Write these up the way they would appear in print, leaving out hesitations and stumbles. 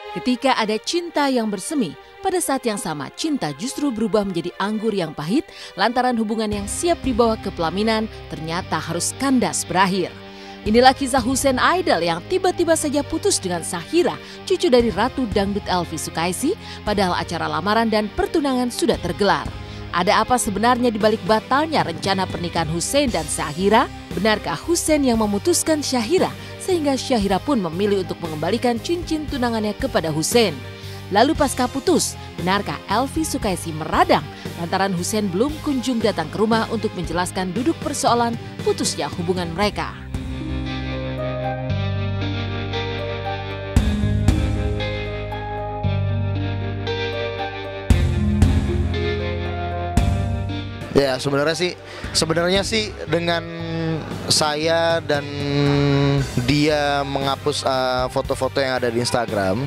Ketika ada cinta yang bersemi, pada saat yang sama cinta justru berubah menjadi anggur yang pahit lantaran hubungan yang siap dibawa ke pelaminan ternyata harus kandas berakhir. Inilah kisah Hussein Idol yang tiba-tiba saja putus dengan Shahira, cucu dari Ratu Dangdut Elvi Sukaesih, padahal acara lamaran dan pertunangan sudah tergelar. Ada apa sebenarnya di balik batalnya rencana pernikahan Hussein dan Shahira? Benarkah Hussein yang memutuskan Shahira sehingga Shahira pun memilih untuk mengembalikan cincin tunangannya kepada Hussein? Lalu pasca putus, benarkah Elvi Sukaesih meradang lantaran Hussein belum kunjung datang ke rumah untuk menjelaskan duduk persoalan putusnya hubungan mereka? Ya sebenarnya sih dengan saya dan dia menghapus foto-foto yang ada di Instagram,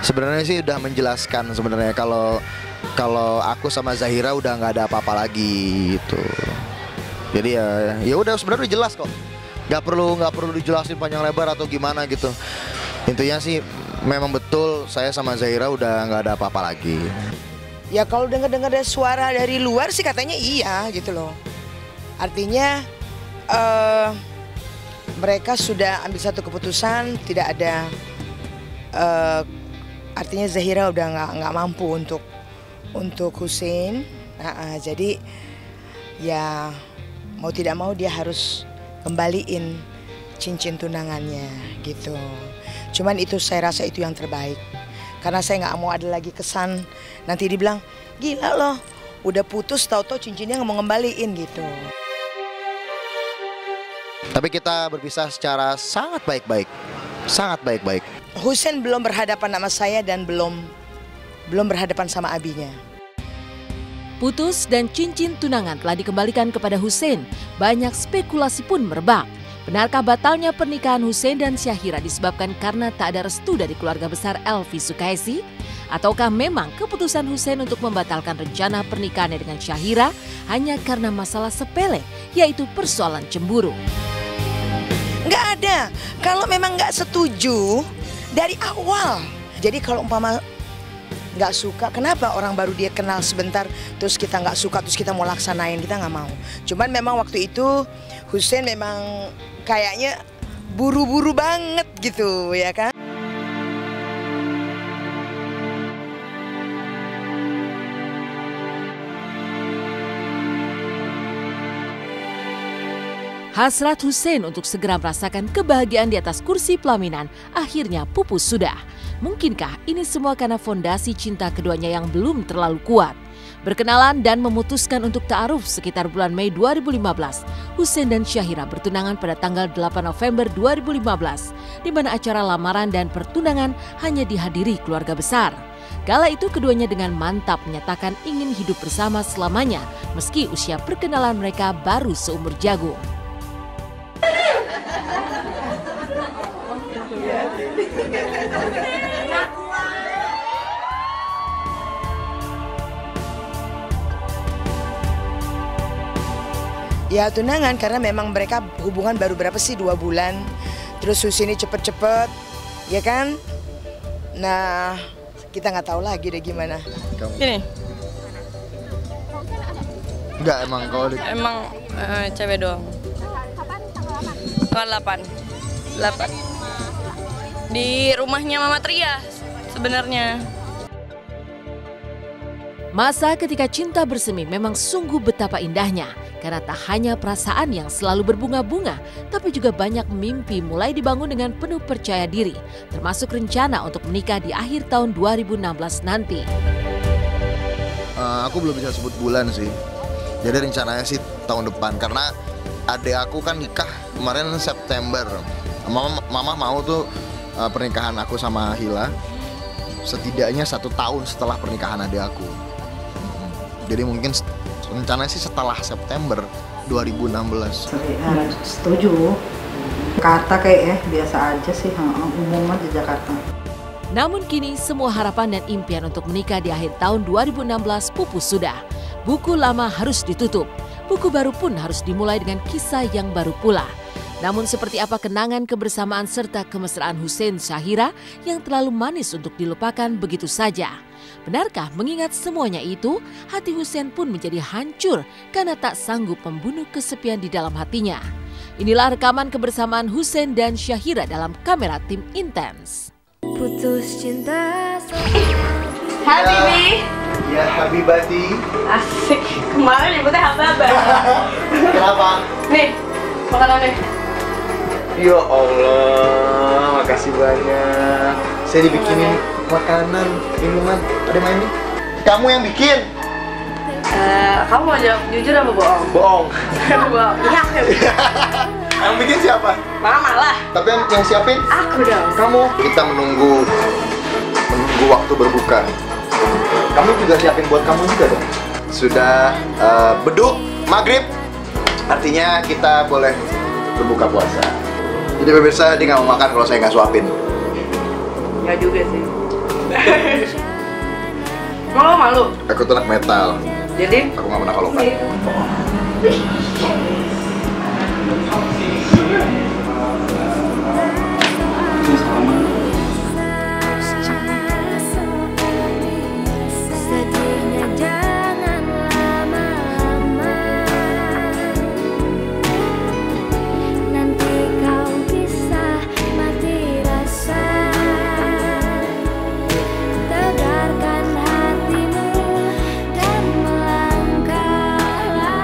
sebenarnya sih udah menjelaskan sebenarnya kalau aku sama Zahira udah nggak ada apa-apa lagi gitu. Jadi ya udah sebenarnya udah jelas kok. Nggak perlu dijelasin panjang lebar atau gimana gitu. Intinya sih memang betul saya sama Zahira udah nggak ada apa-apa lagi. Ya kalau dengar suara dari luar sih katanya iya gitu loh. Artinya mereka sudah ambil satu keputusan, tidak ada artinya Zahira udah nggak mampu untuk Hussein. Jadi ya mau tidak mau dia harus kembaliin cincin tunangannya gitu. Cuman itu saya rasa itu yang terbaik. Karena saya nggak mau ada lagi kesan nanti dibilang gila loh udah putus tahu-tahu cincinnya nggak mau ngembaliin gitu. Tapi kita berpisah secara sangat baik-baik, sangat baik-baik. Hussein belum berhadapan sama saya dan belum berhadapan sama abinya. Putus dan cincin tunangan telah dikembalikan kepada Hussein. Banyak spekulasi pun merebak. Benarkah batalnya pernikahan Hussein dan Shahira disebabkan karena tak ada restu dari keluarga besar Elvi Sukaesih? Ataukah memang keputusan Hussein untuk membatalkan rencana pernikahannya dengan Shahira hanya karena masalah sepele, yaitu persoalan cemburu? Nggak ada. Kalau memang nggak setuju dari awal. Jadi kalau umpama nggak suka, kenapa orang baru dia kenal sebentar terus kita nggak suka terus kita mau laksanain, kita nggak mau. Cuman memang waktu itu Hussein memang kayaknya buru-buru banget gitu ya kan. Hasrat Hussein untuk segera merasakan kebahagiaan di atas kursi pelaminan akhirnya pupus sudah. Mungkinkah ini semua karena fondasi cinta keduanya yang belum terlalu kuat? Berkenalan dan memutuskan untuk ta'aruf sekitar bulan Mei 2015, Hussein dan Shahira bertunangan pada tanggal 8 November 2015, di mana acara lamaran dan pertunangan hanya dihadiri keluarga besar. Kala itu keduanya dengan mantap menyatakan ingin hidup bersama selamanya, meski usia perkenalan mereka baru seumur jagung. Ya tunangan karena memang mereka hubungan baru berapa sih 2 bulan. Terus Hussein ini cepet-cepet, ya kan? Nah kita nggak tahu lagi deh gimana. Gini. Enggak emang kalau Emang cewek doang. Tanggal 8. Di rumahnya Mama Tria sebenarnya. Masa ketika cinta bersemi memang sungguh betapa indahnya. Karena tak hanya perasaan yang selalu berbunga-bunga, tapi juga banyak mimpi mulai dibangun dengan penuh percaya diri, termasuk rencana untuk menikah di akhir tahun 2016 nanti. Aku belum bisa sebut bulan sih, jadi rencananya sih tahun depan, karena adik aku kan nikah kemarin September. Mama mau tuh pernikahan aku sama Hila setidaknya 1 tahun setelah pernikahan adik aku. Jadi mungkin rencananya sih setelah September 2016. Setuju. Jakarta kayaknya biasa aja sih, umum aja Jakarta. Namun kini semua harapan dan impian untuk menikah di akhir tahun 2016 pupus sudah. Buku lama harus ditutup, buku baru pun harus dimulai dengan kisah yang baru pula. Namun seperti apa kenangan kebersamaan serta kemesraan Hussein Syahira yang terlalu manis untuk dilupakan begitu saja? Benarkah mengingat semuanya itu, hati Hussein pun menjadi hancur karena tak sanggup membunuh kesepian di dalam hatinya? Inilah rekaman kebersamaan Hussein dan Syahira dalam kamera tim Intens. Putus cinta. Hai Bibi. Ya Habibati. Asik. Kemarin nyebutnya Hababa. Kenapa? Nih, makanannya. Ya Allah, makasih banyak. Saya dibikinin makanan, minuman. Ada main nih? Kamu yang bikin? Kamu mau jawab jujur apa bohong? Bohong. Bohong. Iya, Yang bikin siapa? Mama lah. Tapi yang siapin? Aku dong. Kamu. Kita menunggu waktu berbuka. Kamu juga siapin buat kamu juga dong. Sudah beduk maghrib, artinya kita boleh berbuka puasa. Jadi pemirsa, dia nggak mau makan kalau saya nggak suapin. Nggak juga sih. Mau malu? Aku tuh anak metal. Jadi? Aku nggak pernah kalau Sedihnya jangan lama-lama, nanti kau bisa mati rasa. Tegarkan hatimu dan melangkahlah.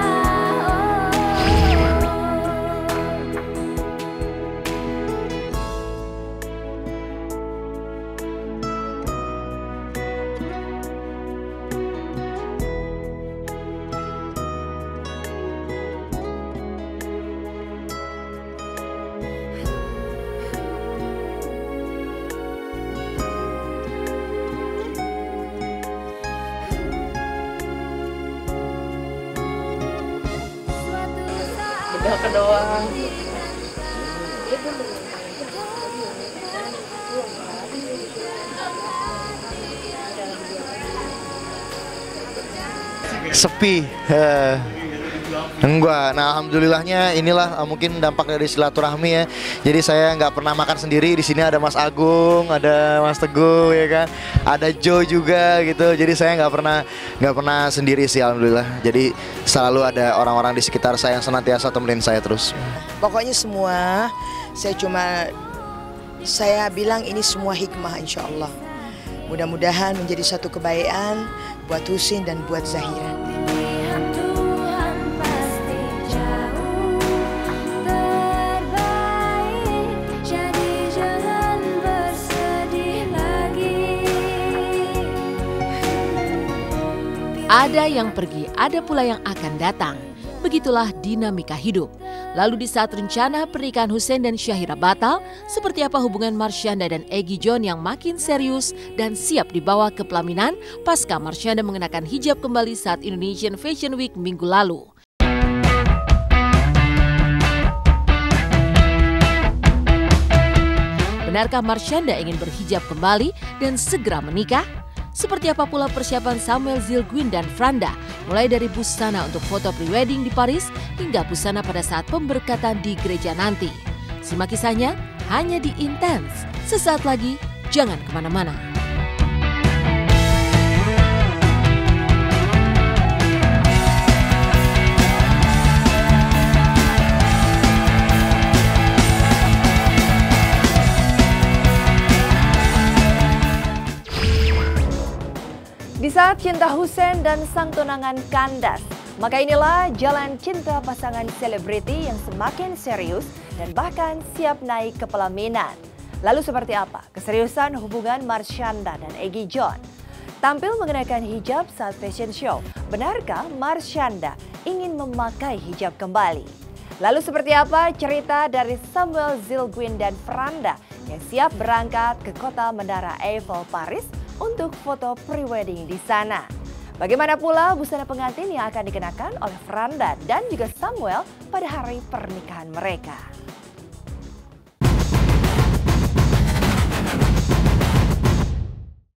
Udah kedoang. sepi. Enggak, nah alhamdulillahnya inilah mungkin dampak dari silaturahmi ya. Jadi saya nggak pernah makan sendiri. Di sini ada Mas Agung, ada Mas Teguh ya kan, ada Joe juga gitu. Jadi saya nggak pernah sendiri sih alhamdulillah. Jadi selalu ada orang-orang di sekitar saya yang senantiasa temenin saya terus. Pokoknya semua, saya bilang ini semua hikmah insya Allah. Mudah-mudahan menjadi satu kebaikan buat Hussein dan buat Zahira. Tuhan pasti jauh terbaik, jadi jangan bersedih lagi. Ada yang pergi, ada pula yang akan datang. Begitulah dinamika hidup. Lalu di saat rencana pernikahan Hussein dan Syahira batal, seperti apa hubungan Marsyanda dan Egy John yang makin serius dan siap dibawa ke pelaminan pasca Marsyanda mengenakan hijab kembali saat Indonesian Fashion Week minggu lalu. Benarkah Marsyanda ingin berhijab kembali dan segera menikah? Seperti apa pula persiapan Samuel Zilguin dan Franda, mulai dari busana untuk foto prewedding di Paris hingga busana pada saat pemberkatan di gereja nanti. Simak kisahnya hanya di Intens. Sesaat lagi, jangan kemana-mana. Di saat cinta Hussein dan sang tunangan kandas, maka inilah jalan cinta pasangan selebriti yang semakin serius dan bahkan siap naik ke pelaminan. Lalu seperti apa keseriusan hubungan Marsyanda dan Egy John? Tampil mengenakan hijab saat fashion show, benarkah Marsyanda ingin memakai hijab kembali? Lalu seperti apa cerita dari Samuel Zilguin dan Franda yang siap berangkat ke kota Menara Eiffel Paris untuk foto prewedding di sana? Bagaimana pula busana pengantin yang akan dikenakan oleh Franda dan juga Samuel pada hari pernikahan mereka?